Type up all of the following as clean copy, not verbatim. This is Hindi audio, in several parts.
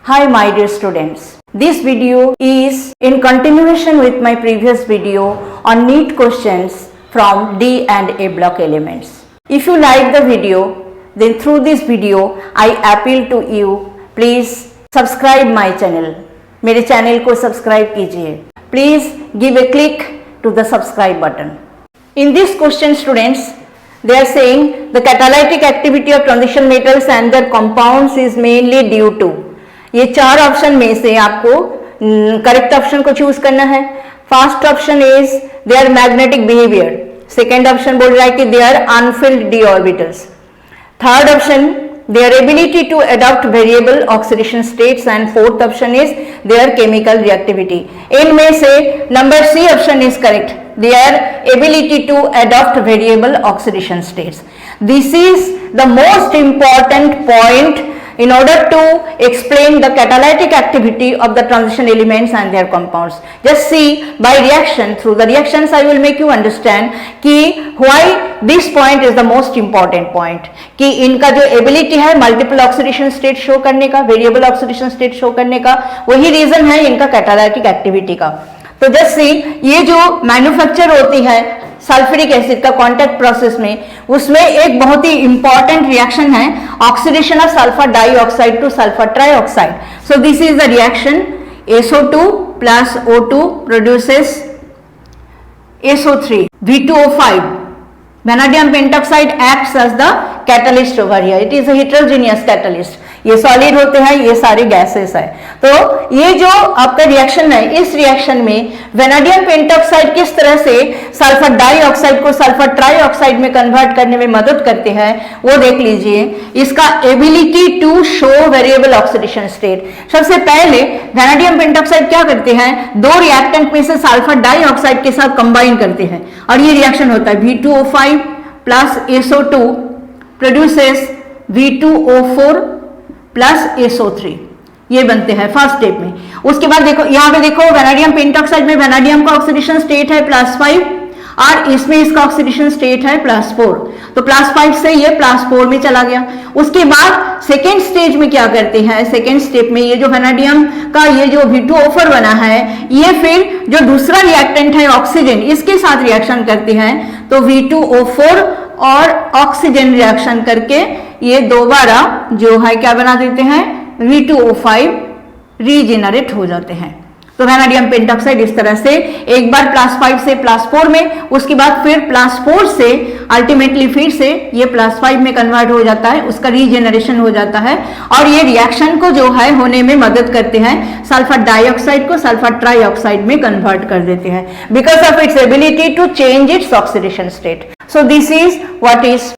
Hi my dear students, this video is in continuation with my previous video on NEET questions from D and A block elements. If you like the video, then through this video I appeal to you, please subscribe my channel. मेरे चैनल को सब्सक्राइब कीजिए. Please give a click to the subscribe button. In this question students, they are saying the catalytic activity of transition metals and their compounds is mainly due to. ये चार ऑप्शन में से आपको करेक्ट ऑप्शन को चूज करना है. First option is there magnetic behaviour. Second option बोल रहा है कि they are unfilled d orbitals. Third option their ability to adopt variable oxidation states and fourth option is their chemical reactivity. इनमें से number C option is correct. their ability to adopt variable oxidation states. This is the most important point in order to explain the catalytic activity of the transition elements and their compounds. Just see by reaction, through the reactions I will make you understand कि why this point is the most important point. कि इनका जो ability है multiple oxidation state show करने का, variable oxidation state show करने का, वही reason है इनका catalytic activity का. तो जस्ट सी, ये जो मैन्युफैक्चर होती है सल्फ्यूरिक एसिड का कांटेक्ट प्रोसेस में, उसमें एक बहुत ही इंपॉर्टेंट रिएक्शन है oxidation of sulphur dioxide two sulphur trioxide. So this is the reaction. SO2 plus O2 produces SO3. V2O5. Vanadium pentoxide acts as the catalyst over here. It is a heterogeneous catalyst. ये सॉलिड होते हैं, ये सारे गैसेस है. तो ये जो आपका रिएक्शन है, इस रिएक्शन में वेनाडियम पेंटॉक्साइड किस तरह से सल्फर डाइऑक्साइड को सल्फर ट्राइऑक्साइड में कन्वर्ट करने में मदद करते हैं वो देख लीजिए. इसका ability to show variable oxidation state. सबसे पहले वेनाडियम पेंटॉक्साइड क्या करते हैं, दो रिएक्टेंट में से सल्फर डाइऑक्साइड के साथ कंबाइन करते हैं और ये रिएक्शन होता है. V2O5 plus SO2 produces V2O4 plus SO3. ये बनते हैं फर्स्ट स्टेप में. उसके बाद देखो यहाँ पे देखो वेनाडियम पेंटॉक्साइड में वेनाडियम का ऑक्सीडेशन स्टेट है +5 और इसमें इसका ऑक्सीडेशन स्टेट है +4. तो +5 से ये +4 में चला गया. उसके बाद सेकेंड स्टेज में क्या करते हैं, सेकेंड स्टेप में ये जो वेनाडियम का ये जो V2O4 बना है, ये फिर जो दूसरा रिएक्टेंट है ऑक्सीजन, इसके साथ रिएक्शन करते हैं. तो V2O4 और ऑक्सीजन रिएक्शन करके ये दोबारा जो है क्या बना देते हैं, V2O5 रीजेनरेट हो जाते हैं. तो वेनाडियम पेंटॉक्साइड इस तरह से एक बार +5 से +4 में, उसके बाद फिर +4 से अल्टीमेटली फिर से ये +5 में कन्वर्ट हो जाता है, उसका रीजेनरेशन हो जाता है और ये रिएक्शन को जो है होने में मदद करते हैं, सल्फर डाइऑक्साइड को सल्फर ट्राइऑक्साइड में कन्वर्ट कर देते हैं because of its ability to change its oxidation state. So this is what is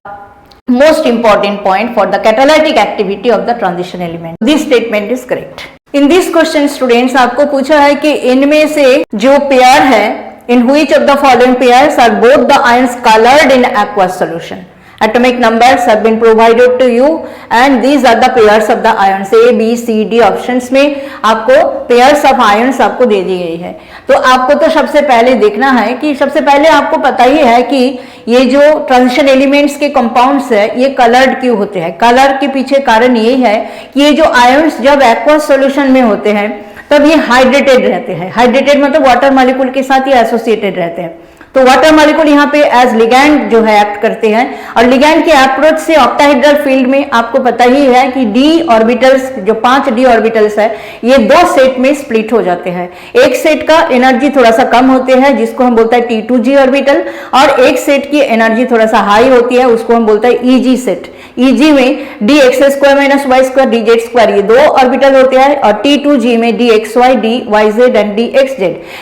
most important point for the catalytic activity of the transition element. This statement is correct. In this question students आपको पूछा है कि इनमें से जो पेयर है, in which of the following pairs are both the ions colored in aqueous solution. Atomic numbers have been provided to you and these are the pairs of the ions. A, B, C, D options में आपको pairs of ions आपको दे दी गई है. तो आपको तो सबसे पहले देखना है कि सबसे पहले आपको पता ही है कि ये जो ट्रांजिशन एलिमेंट्स के कंपाउंड्स है ये कलर्ड क्यों होते हैं. कलर के पीछे कारण ये है कि ये जो आयंस जब एक्वस सॉल्यूशन में होते हैं तब ये हाइड्रेटेड रहते हैं. हाइड्रेटेड मतलब वाटर मॉलिक्यूल के साथ ये एसोसिएटेड रहते हैं. तो वाटर मॉलिक्यूल यहाँ पे एज लिगैंड जो है एक्ट करते हैं और लिगैंड के अप्रोच से ऑक्टाहेड्रल फील्ड में आपको पता ही है कि डी ऑर्बिटल्स, जो 5 डी ऑर्बिटल्स है, ये 2 सेट में स्प्लिट हो जाते हैं. एक सेट का एनर्जी थोड़ा सा कम होते हैं जिसको हम बोलते हैं T2G ऑर्बिटल और एक सेट की एनर्जी थोड़ा सा हाई होती है उसको हम बोलते हैं EG सेट. EG में dx² - y² dz², ये 2 ऑर्बिटल होते हैं और T2G में dxy dyz एंड dxz,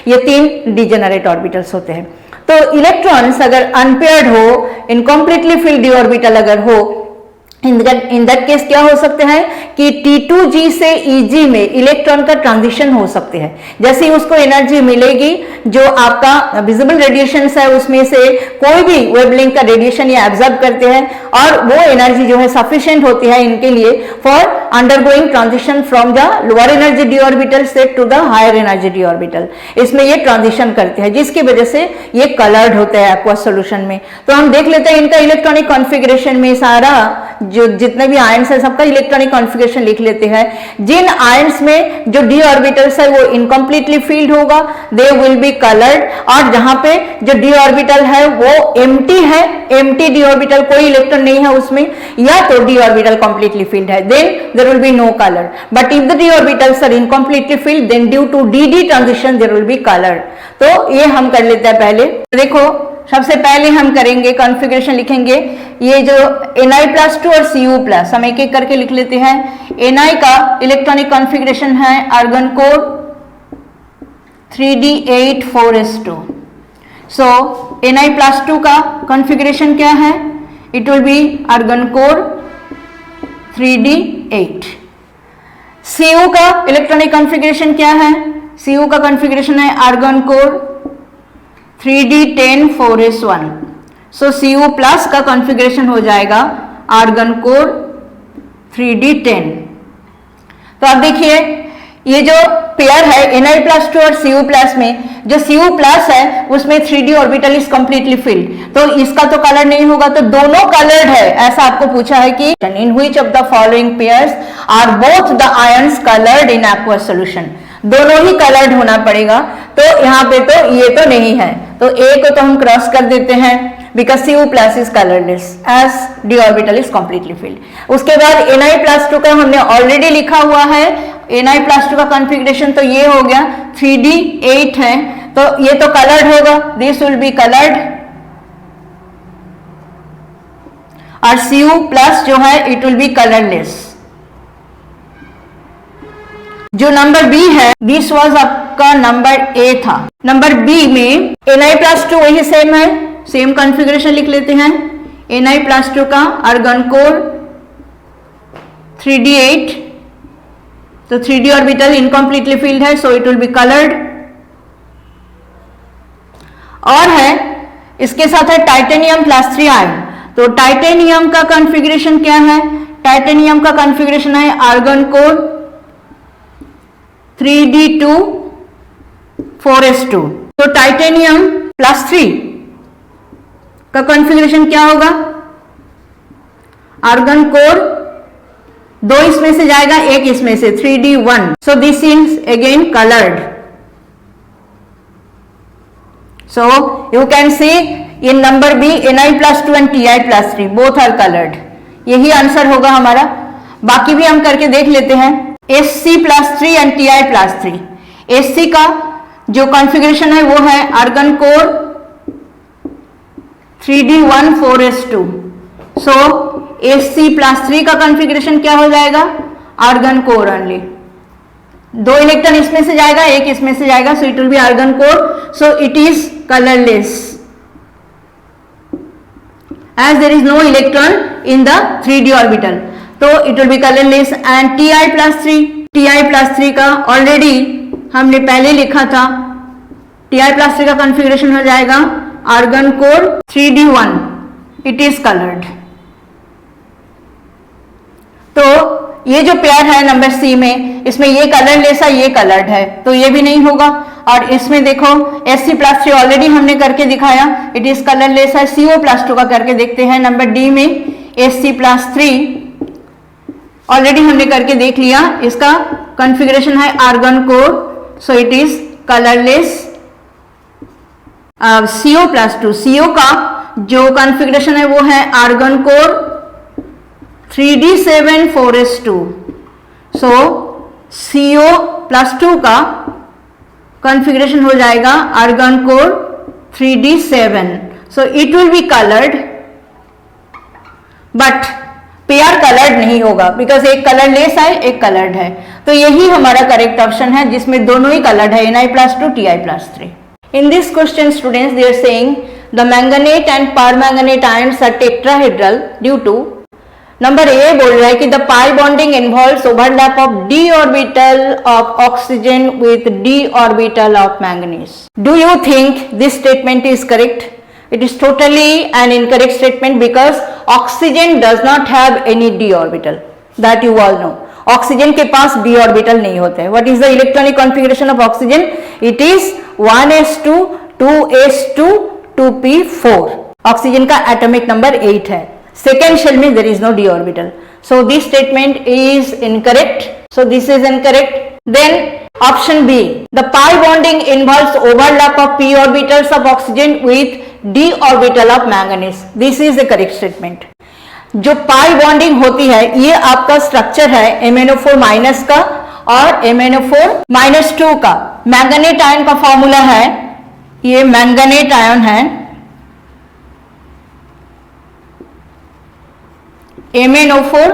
ये 3 डिजेनरेट ऑर्बिटल्स होते हैं. तो इलेक्ट्रॉन्स अगर अनपेयर्ड हो, इनकम्प्लीटली फिल्ड डी ऑर्बिटल अगर हो, इन दैट केस क्या हो सकते हैं कि T2G से EG में इलेक्ट्रॉन का ट्रांजिशन हो सकते हैं. जैसे ही उसको एनर्जी मिलेगी, जो आपका विजिबल रेडिएशन है उसमें से कोई भी वेवलेंथ का रेडिएशन ये एब्जॉर्ब करते हैं और वो एनर्जी जो है सफिशिएंट होती है इनके लिए for undergoing transition from the lower energy d orbital set to the higher energy d orbital. इसमें ये ट्रांजिशन करते हैं जिसकी वजह से ये कलर्ड होते हैं एक्वस सॉल्यूशन में. तो हम देख लेते हैं इनका इलेक्ट्रॉनिक कॉन्फ़िगरेशन में सारा जो जितने भी आयन्स है सबका इलेक्ट्रॉनिक कॉन्फ़िगरेशन लिख लेते हैं। जिन आयन्स में जो d ऑर्बिटल्स है वो इनकम्प्लीटली फील्ड होगा, दे विल बी कलर्ड, और जहां पे जो d ऑर्बिटल है वो एम्प्टी है, एम्प्टी d ऑर्बिटल, कोई इलेक्ट्रॉन नहीं है उसमें, या तो d ऑर्बिटल कंप्लीटली फील्ड है, then there will be no colour. But if the d orbitals are incompletely filled then due to dd transition there will be colour. तो ये हम कर लेते हैं। पहले देखो, सबसे पहले हम करेंगे कॉन्फ़िगरेशन लिखेंगे, ये जो Na+2 और Cu+, हम एक एक करके लिख लेते हैं। Na का इलेक्ट्रॉनिक कॉन्फ़िगरेशन है argon core 3d8 4s2। So Na+2 का कॉन्फ़िगरेशन क्या है? It will be argon core 3d8। Cu का इलेक्ट्रॉनिक कॉन्फ़िगरेशन क्या है? Cu का कॉन्फ़िगरेशन है argon core 3d10 4s1। So Cu+ का कॉन्फ़िगरेशन हो जाएगा आर्गन कोर 3d10। तो अब देखिए, ये जो पेयर है Na+2 और Cu+ में, जो Cu+ है उसमें 3d orbital is completely field, तो इसका तो कलर नहीं होगा, तो दोनों कलर्ड है ऐसा आपको पूछा है कि in which of the following pairs are both the ions coloured in aqueous solution. दोनों ही कलर्ड होना पड़ेगा, तो यहाँ पे तो ये तो नहीं है, तो ए को तो हम क्रॉस कर देते हैं because Cu+ is colourless as d orbital is completely filled. उसके बाद Na+2 का हमने ऑलरेडी लिखा हुआ है, Na+2 का कॉन्फ़िगरेशन तो ये हो गया 3d8 है, तो ये तो कलर्ड होगा, दिस विल बी कलर्ड, और Cu+ जो है इट विल बी कलरलेस। जो नंबर बी है, दिस वाज आपका नंबर ए था। नंबर बी में Na+2 वही सेम है, सेम कॉन्फ़िगरेशन लिख लेते हैं। Na+2 का आर्गन कोर 3d8, तो 3d ऑर्बिटल इनकम्प्लीटली फील्ड है, सो इट विल बी कलर्ड। और है इसके साथ है टाइटेनियम +3 आयन, तो टाइटेनियम का कॉन्फ़िगरेशन क्या है? टाइटेनियम का कॉन्फ़िगरेशन है आर्गन कोर 3d2 4s2। तो टाइटेनियम +3 का कॉन्फ़िगरेशन क्या होगा? आर्गन कोर 2 इसमें से जाएगा, 1 इसमें से, 3d1, so this is again coloured. So you can see in number B Na+2 and Ti+3 both are coloured. यही आंसर होगा हमारा। बाकी भी हम करके देख लेते हैं। Sc+3 and Ti+3। Sc का जो कॉन्फ़िगरेशन है वो है आर्गन कोर 3d1 4s2। सो Sc+3 का कॉन्फ़िगरेशन क्या हो जाएगा? आर्गन कोर ओनली, 2 इलेक्ट्रॉन इसमें से जाएगा, 1 इसमें से जाएगा, so it will be argon core, so it is colourless as there is no electron in the 3d orbital, तो it will be colorless। and Ti+3 का ऑलरेडी हमने पहले लिखा था, Ti+3 का कॉन्फ़िगरेशन हो जाएगा argon core 3d1, it is coloured. तो ये जो पेयर है नंबर सी में, इसमें ये कलरलेस है, ये कलर्ड है, तो ये भी नहीं होगा। और इसमें देखो Sc+3 ऑलरेडी हमने करके दिखाया, इट इज कलरलेस है। Cu+2 का करके देखते हैं। नंबर डी में Sc+3 ऑलरेडी हमने करके देख लिया, इसका कॉन्फ़िगरेशन है argon core, so it is colourless. Cu+2, Cu का जो कॉन्फ़िगरेशन है वो है आर्गन कोर 3d7 4s2। सो Cu+2 का कॉन्फ़िगरेशन हो जाएगा argon core 3d7, so it will be coloured, but pair coloured नहीं होगा बिकॉज एक कलरलेस है, एक कलर्ड है। तो यही हमारा करेक्ट ऑप्शन है जिसमें दोनों ही कलर्ड है, Na+2 Ti+3। In this question students they are saying the manganate and permanganate ions are tetrahedral due to, number A बोल रहा है कि the pi bonding involves overlap of d orbital of oxygen with d orbital of manganese. Do you think this statement is correct? It is totally an incorrect statement because oxygen does not have any d orbital, that you all know. Oxygen के पास d ऑर्बिटल नहीं होते हैं। What is the electronic configuration of oxygen? It is 1s2 2s2 2p4। Oxygen का एटॉमिक नंबर 8 है। second shell means there is no d orbital. So this statement is incorrect. So this is incorrect. Then option B, the pi bonding involves overlap of p orbitals of oxygen with d orbital of manganese. This is the correct statement. जो पाई बॉन्डिंग होती है ये आपका स्ट्रक्चर है MnO4 माइनस का और MnO4 -2 का. मैंगनेट आयन का फॉर्मूला है, ये मैंगनेट आयन है MnO4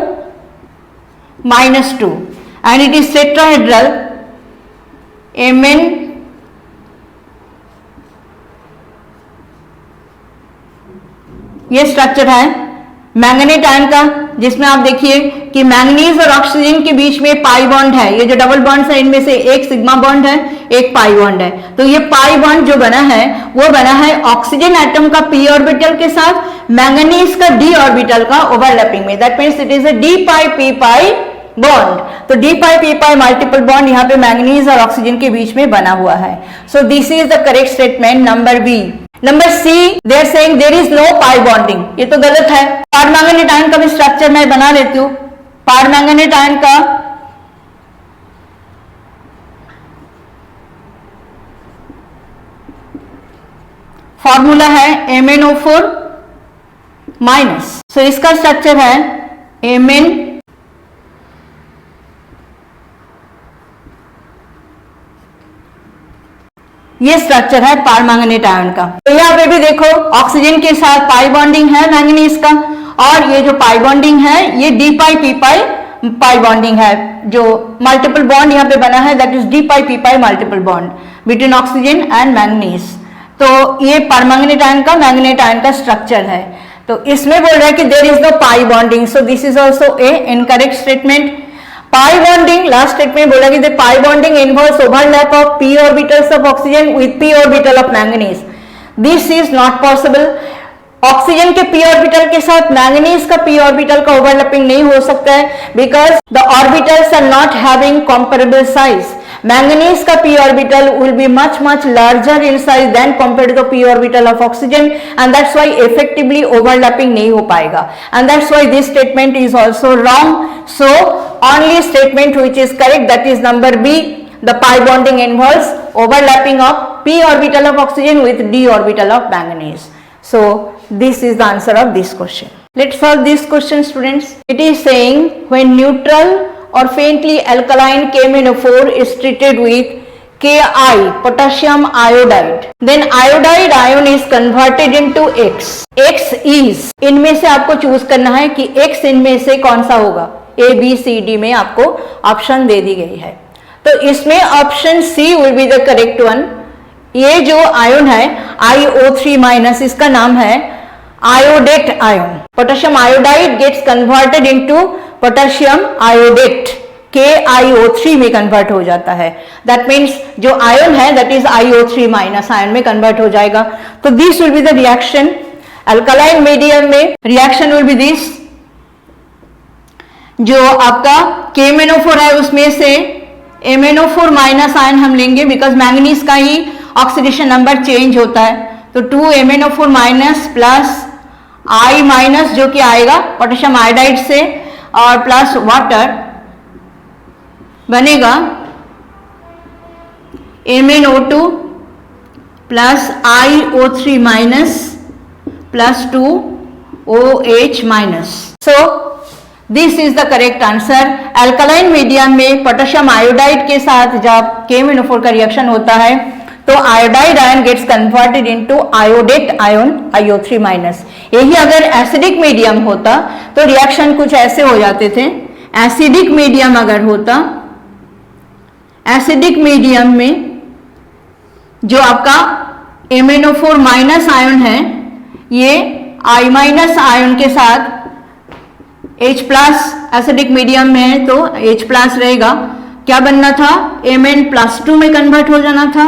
-2 and it is tetrahedral Mn ये स्ट्रक्चर है मैंगनेट आयन का, जिसमें आप देखिए कि मैंगनीज और ऑक्सीजन के बीच में पाई बॉन्ड है. ये जो डबल बॉन्ड्स है इनमें से एक सिग्मा बॉन्ड है, एक पाई बॉन्ड है. तो ये पाई बॉन्ड जो बना है वो बना है ऑक्सीजन एटम का p ऑर्बिटल के साथ मैंगनीज का d ऑर्बिटल का ओवरलैपिंग में. That means it is a d pi p pi bond. तो d पाई p पाई मल्टीपल बॉन्ड यहाँ पे मैंगनीज और ऑक्सीजन के बीच में बना हुआ है. So this is the correct statement number B. Number C, they are saying there is no pi bonding. ये तो गलत है. पारमैंगनेट आयन का भी स्ट्रक्चर मैं बना लेती हूं. पारमैंगनेट आयन का फॉर्मूला है MnO4 माइनस. सो इसका स्ट्रक्चर है Mn ये स्ट्रक्चर है पारमैंगनेट आयन का. तो यहाँ पे भी देखो ऑक्सीजन के साथ पाई बॉन्डिंग है मैंगनीज का, और ये जो पाई बॉन्डिंग है ये d pi p pi bonding है. जो मल्टीपल बॉन्ड यहाँ पे बना है that is d pi p pi multiple bond between oxygen and manganese. तो ये पारमैंगनेट आयन का मैंगनेट आयन का स्ट्रक्चर है. तो इसमें बोल रहा है कि there is no pi bonding. So this is also a incorrect statement. pi bonding, last statement बोला कि the pi bonding involves overlap of p orbitals of oxygen with p orbital of manganese. This is not possible. Oxygen के p ऑर्बिटल के साथ मैंगनीज का p ऑर्बिटल का ओवरलैपिंग नहीं हो सकता है because the orbitals are not having comparable size. Manganese का p orbital will be much larger in size than compared to the p orbital of oxygen and that's why effectively overlapping नहीं हो पाएगा. And that's why this statement is also wrong. So only statement which is correct, that is number B, the pi bonding involves overlapping of p orbital of oxygen with d orbital of manganese. So this is the answer of this question. Let's solve this question, students. It is saying when neutral or faintly alkaline KMnO4 is treated with Ki, potassium iodide, then iodide ion is converted into X. X is, इनमें से आपको चूज करना है कि X इनमें से कौन सा होगा. A, B, C, D में आपको ऑप्शन दे दी गई है. तो इसमें option C will be the correct one. ये जो आयन है IO3 माइनस, इसका नाम है iodate ion. Potassium iodide gets converted into potassium iodate, KiO3 में कन्वर्ट हो जाता है. दैट मीन्स जो आयन है that is IO3 minus ion में कन्वर्ट हो जाएगा. तो this will be the reaction. Alkaline medium में रिएक्शन विल बी दिस. जो आपका KMnO4 है उसमें से MnO4 माइनस आयन हम लेंगे बिकॉज मैंगनीज का ही ऑक्सीडेशन नंबर चेंज होता है. तो 2MnO4 minus plus I minus जो कि आएगा पोटेशियम आयोडाइड से और प्लस वाटर बनेगा MnO2 plus IO3 minus plus 2OH minus. So this is the correct answer. Alkaline medium में पोटेशियम आयोडाइड के साथ जब KMnO4 का रिएक्शन होता है तो iodide ion gets converted into iodate ion IO3 minus. यही अगर एसिडिक मीडियम होता तो रिएक्शन कुछ ऐसे हो जाते थे. एसिडिक मीडियम अगर होता, एसिडिक मीडियम में जो आपका MnO4 माइनस आयन है ये I माइनस आयन के साथ H प्लस एसिडिक मीडियम में है तो H प्लस रहेगा. क्या बनना था, Mn+2 में कन्वर्ट हो जाना था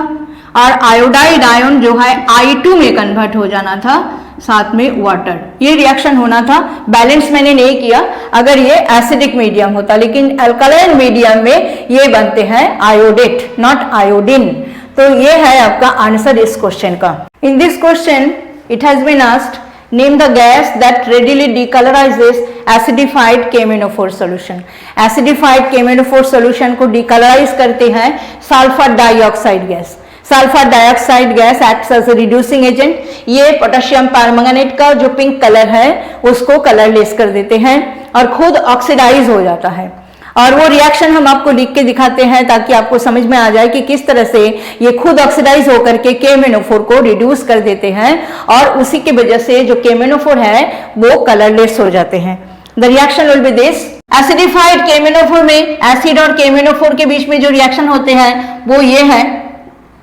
और आयोडाइड आयन जो है I2 में कन्वर्ट हो जाना था, साथ में वाटर. ये रिएक्शन होना था. बैलेंस मैंने नहीं किया अगर ये एसिडिक मीडियम होता, लेकिन अल्कलाइन मीडियम में ये बनते हैं आयोडेट नॉट आयोडीन. तो ये है आपका आंसर इस क्वेश्चन का. In this question it has been asked Name the gas that readily decolorizes acidified KMnO4 solution. Acidified KMnO4 solution को decolorize करते हैं sulphur dioxide gas. Sulphur dioxide gas acts as a reducing agent. ये पोटेशियम परमैंगनेट का जो पिंक कलर है उसको कलरलेस कर देते हैं और खुद ऑक्सीडाइज हो जाता है. और वो रिएक्शन हम आपको लिख के दिखाते हैं ताकि आपको समझ में आ जाए कि किस तरह से ये खुद ऑक्सीडाइज होकर के KMnO4 को रिड्यूस कर देते हैं और उसी की वजह से जो KMnO4 है वो कलरलेस हो जाते हैं. The reaction will be this. Acidified KMnO4 में एसिड और KMnO4 के बीच में जो रिएक्शन होते हैं वो ये है.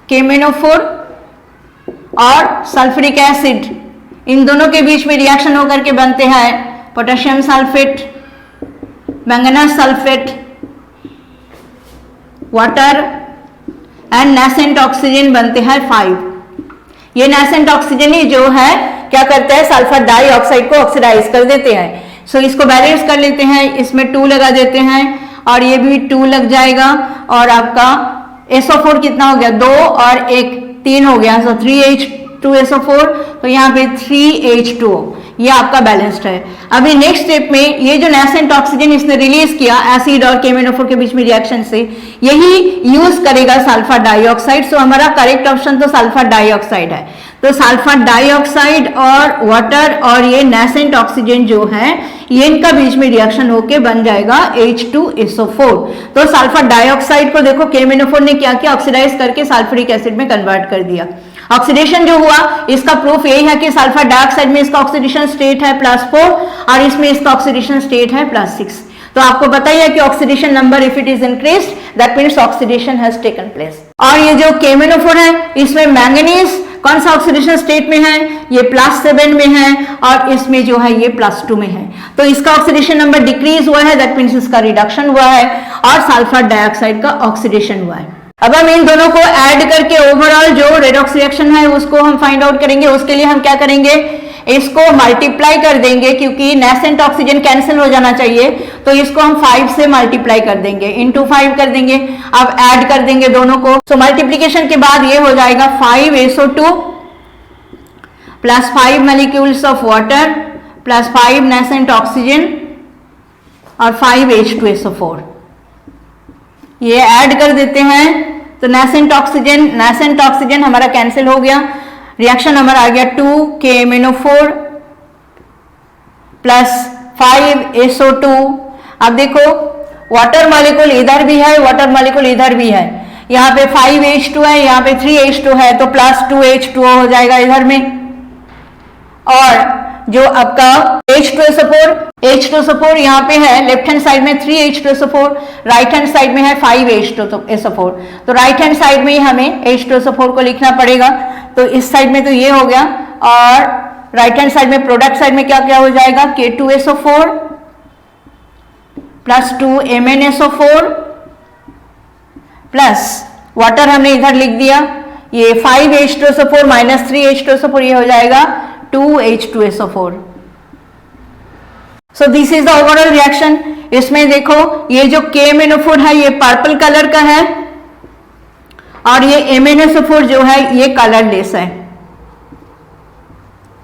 KMnO4 और सल्फ्यूरिक एसिड, इन दोनों के बीच में रिएक्शन होकर के बनते हैं potassium sulphate, manganese sulphate, water and nascent oxygen बनते हैं 5. ये नेसेंट ऑक्सीजन ही जो है क्या करते हैं सल्फर डाइऑक्साइड को ऑक्सीडाइज कर देते हैं. सो इसको बैलेंस कर लेते हैं, इसमें 2 लगा देते हैं और ये भी 2 लग जाएगा और आपका SO4 कितना हो गया 2 और 1 3 हो गया. सो 3H2SO4 तो यहाँ पे 3H2O. ये आपका बैलेंस्ड है. अभी नेक्स्ट स्टेप में ये जो नेसेंट ऑक्सीजन इसने रिलीज किया एसिड और KMnO4 के बीच में रिएक्शन से, यही यूज करेगा सल्फर डाइऑक्साइड. सो हमारा करेक्ट ऑप्शन तो सल्फर डाइऑक्साइड है. तो सल्फर डाइऑक्साइड और वाटर और ये नेसेंट ऑक्सीजन जो है ये इनका बीच में रिएक्शन होके बन जाएगा H2SO4. तो सल्फर डाइऑक्साइड को देखो KMnO4 ने क्या किया, ऑक्सीडाइज करके सल्फ्यूरिक एसिड में कन्वर्ट कर दिया. ऑक्सीडेशन जो हुआ इसका प्रूफ यही है कि सल्फर डाइऑक्साइड में इसका ऑक्सीडेशन स्टेट है +4 और इसमें इसका ऑक्सीडेशन स्टेट है +6. तो आपको पता ही है कि oxidation number if it is increased that means oxidation has taken place. और ये जो KMnO4 है इसमें मैंगनीज कौन सा ऑक्सीडेशन स्टेट में है, ये +7 में है और इसमें जो है ये +2 में है. तो इसका ऑक्सीडेशन नंबर डिक्रीज हुआ है दैट मींस इसका रिडक्शन हुआ है और सल्फर डाइऑक्साइड का ऑक्सीडेशन हुआ है. अब हम इन दोनों को ऐड करके ओवरऑल जो रेडॉक्स रिएक्शन है उसको हम फाइंड आउट करेंगे. उसके लिए हम क्या करेंगे, इसको मल्टीप्लाई कर देंगे क्योंकि नेसेंट ऑक्सीजन कैंसिल हो जाना चाहिए. तो इसको हम 5 से मल्टीप्लाई कर देंगे, इंटू 5 कर देंगे. अब ऐड कर देंगे दोनों को. सो मल्टीप्लीकेशन के बाद ये हो जाएगा 5SO2 plus 5 molecules of water plus 5 nascent oxygen और 5H2SO4. ये ऐड कर देते हैं तो नेसेंट ऑक्सीजन हमारा कैंसिल हो गया. रिएक्शन हमारा आ गया 2 KMnO4 प्लस 5SO2. अब देखो वाटर मॉलिक्यूल इधर भी है, वाटर मॉलिक्यूल इधर भी है. यहाँ पे 5H2 है, यहाँ पे 3H2 है तो +2H2O हो जाएगा इधर में. और जो आपका H2SO4 यहाँ पे है लेफ्ट हैंड साइड में 3H2SO4, राइट हैंड साइड में है 5H2SO4. तो राइट हैंड साइड में ही हमें H2SO4 को लिखना पड़ेगा. तो इस साइड में तो ये हो गया और राइट हैंड साइड में प्रोडक्ट साइड में क्या क्या हो जाएगा K2SO4 plus 2MnSO4 plus water हमने इधर लिख दिया. ये 5H2SO4 माइनस 3H2SO4 ये हो जाएगा 2H2SO4. So this is the overall reaction. इसमें देखो ये जो KMnO4 है ये पर्पल कलर का है और ये MnSO4 जो है ये कलरलेस है.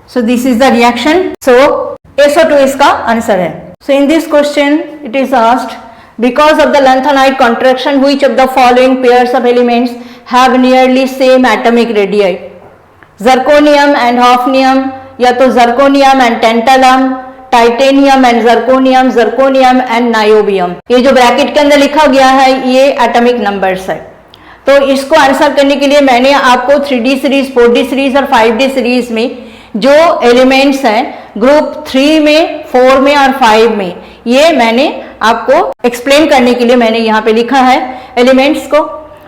So this is the reaction. So SO2 इसका आंसर है. So in this question it is asked because of the lanthanide contraction which of the following pairs of elements have nearly same atomic radii? Zirconium and hafnium या तो zirconium and tantalum, titanium and zirconium, zirconium and niobium. ये जो ब्रैकेट के अंदर लिखा गया है ये एटॉमिक नंबर्स है. तो इसको आंसर करने के लिए मैंने आपको 3D सीरीज, 4D सीरीज और 5D सीरीज में जो एलिमेंट्स हैं ग्रुप 3 में, 4 में और 5 में, ये मैंने आपको एक्सप्लेन करने के लिए मैंने यहाँ पे लिखा है एलिमेंट्स को.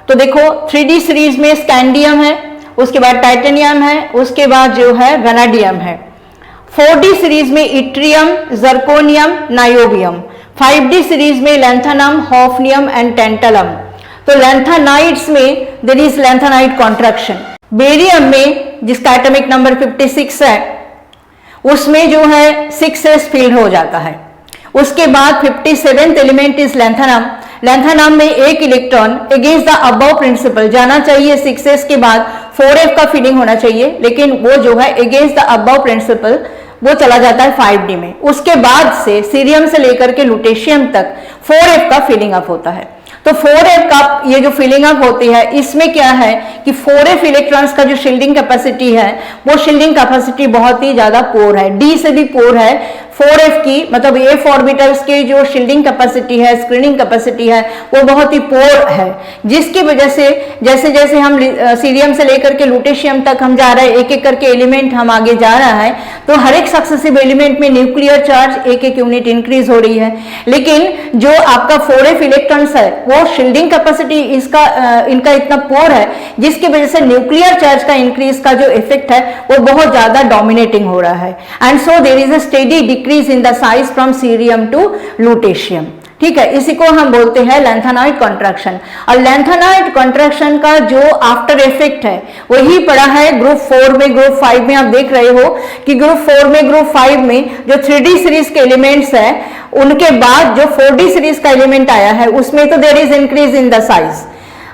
तो देखो 3D सीरीज में स्कैंडियम है, उसके बाद टाइटेनियम है, उसके बाद जो है वेनाडियम है. 4D सीरीज में yttrium, zirconium, niobium. 5D series में लैंथेनम, हॉफनियम एंड टेंटलम. तो लैंथेनाइड्स में there is lanthanide contraction. Barium में जिसका एटॉमिक नंबर 56 है उसमें जो है 6s फील्ड हो जाता है. उसके बाद 57th element is lanthanum. Lanthanum में एक electron against the above principal जाना चाहिए. 6s के बाद 4f का फीलिंग होना चाहिए, लेकिन वो जो है अगेंस्ट द अबव प्रिंसिपल वो चला जाता है 5d में। उसके बाद से सीरियम से लेकर के लुटेशियम तक 4f का फिलिंग अप होता है। तो 4f का ये जो फिलिंग अप होती है, इसमें क्या है कि 4f इलेक्ट्रॉन्स का जो शील्डिंग कैपेसिटी है वो शील्डिंग कैपेसिटी बहुत ही ज्यादा पोर है, डी से भी पोर है 4f की, मतलब f ऑर्बिटल्स की जो शील्डिंग कैपेसिटी है, स्क्रीनिंग कैपेसिटी है, वो बहुत ही पोर है, जिसकी वजह से जैसे जैसे हम सीरियम से लेकर के लुटेशियम तक हम जा रहे हैं, एक एक करके एलिमेंट हम आगे जा रहा है, तो हर एक सक्सेसिव एलिमेंट में न्यूक्लियर चार्ज एक एक यूनिट इंक्रीज हो रही है। लेकिन जो आपका 4f इलेक्ट्रॉन्स है वो शील्डिंग कैपेसिटी इनका इतना पोर है, जिसकी वजह से न्यूक्लियर चार्ज का इंक्रीज का जो इफेक्ट है वो बहुत ज्यादा डोमिनेटिंग हो रहा है, and so there is a steady decrease in the size from cerium to lutetium. ठीक है, इसी को हम बोलते हैं लैंथेनॉइड कॉन्ट्रैक्शन। और लैंथेनॉइड कॉन्ट्रैक्शन का जो आफ्टर इफेक्ट है वही पड़ा है ग्रुप 4 में, ग्रुप 5 में। आप देख रहे हो कि ग्रुप 4 में, ग्रुप 5 में जो 3D सीरीज के एलिमेंट्स है, उनके बाद जो 4D सीरीज का एलिमेंट आया है उसमें तो there is increase in the size.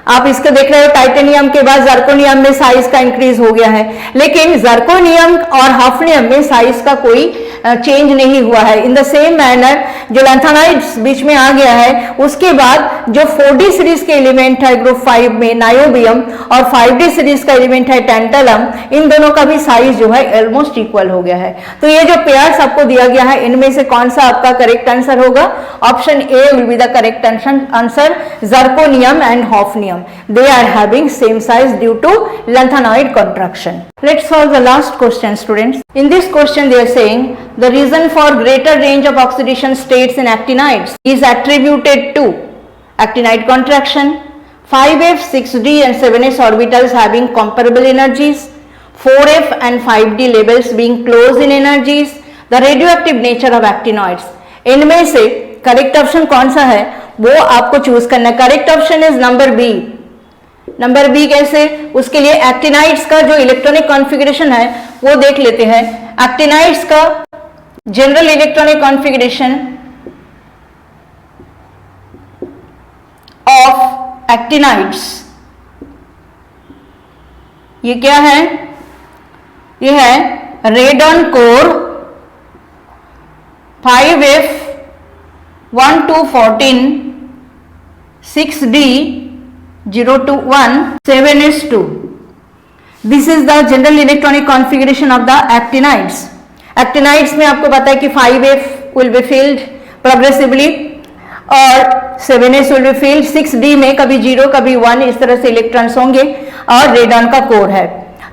आप इसको देख रहे हो, टाइटेनियम के बाद जर्कोनियम में साइज का इंक्रीज हो गया है, लेकिन जर्कोनियम और हाफनियम में साइज का कोई चेंज नहीं हुआ है। इन द सेम मैनर जो लैंथेनाइड्स बीच में आ गया है, उसके बाद जो 4D सीरीज के एलिमेंट है ग्रुप 5 में नायोबियम, और 5D सीरीज का एलिमेंट है टेंटलम, इन दोनों का भी साइज जो है ऑलमोस्ट इक्वल हो गया है। तो ये जो पेयर्स आपको दिया गया है, इनमें से कौन सा आपका करेक्ट आंसर होगा? Option A will be the correct answer, zirconium and hafnium. They are having same size due to lanthanoid contraction. Let's solve the last question, students. In this question they are saying the reason for greater range of oxidation states in actinides is attributed to actinide contraction, 5f, 6d and 7s orbitals having comparable energies, 4f and 5d labels being close in energies, the radioactive nature of actinoids. इनमें से करेक्ट ऑप्शन कौन सा है वो आपको चूज करना है। Correct option is number B. Number B कैसे? उसके लिए एक्टिनाइड्स का जो इलेक्ट्रॉनिक कॉन्फ़िगरेशन है वो देख लेते हैं। एक्टिनाइड्स का general electronic configuration of actinides, ये क्या है? ये है radon core 5f 1 to 14, 6d 0 to 1, 7s2. This is the general electronic configuration of the actinides. Actinides में आपको पता है कि 5f will be filled progressively और 7s will be filled, 6d में कभी 0 कभी 1 इस तरह से इलेक्ट्रॉन्स होंगे, और रेडॉन का कोर है।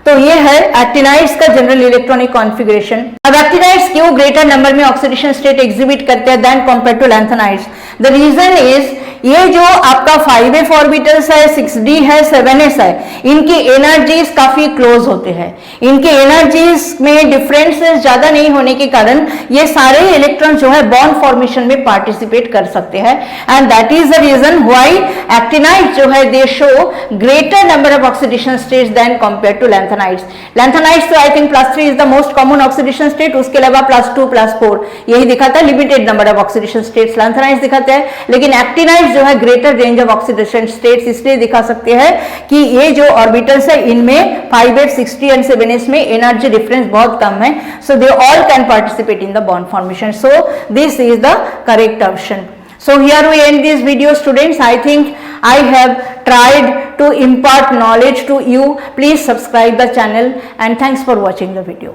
तो ये है एक्टिनाइड्स का जनरल इलेक्ट्रॉनिक कॉन्फ़िगरेशन। अब एक्टिनाइड्स क्यों ग्रेटर नंबर में ऑक्सीडेशन स्टेट एग्जिबिट करते हैं then compare to lanthanides? The reason is ये जो आपका 5f ऑर्बिटल्स है, 6d है, 7s है, इनकी एनर्जीज काफी क्लोज होते हैं। इनके एनर्जीज में डिफरेंसेस ज्यादा नहीं होने के कारण ये सारे इलेक्ट्रॉन जो है बॉन्ड फॉर्मेशन में पार्टिसिपेट कर सकते हैं, and that is the reason why actinides जो है they show greater number of oxidation states than compare to lanthanides. Lanthanides तो I think +3 is the most common oxidation state, उसके अलावा +2 +4 यही दिखाता है limited number of oxidation states lanthanides दिखाते हैं, लेकिन एक्टिनाइड्स जो है greater range of oxidation states इसलिए दिखा सकते हैं कि ये जो ऑर्बिटल्स है इनमें 5f, 6d एंड 7s में एनर्जी डिफरेंस बहुत कम है, so they all can participate in the bond formation, so this is the correct option. So here we end this video, students. I think I have tried to impart knowledge to you. Please subscribe the channel and thanks for watching the video.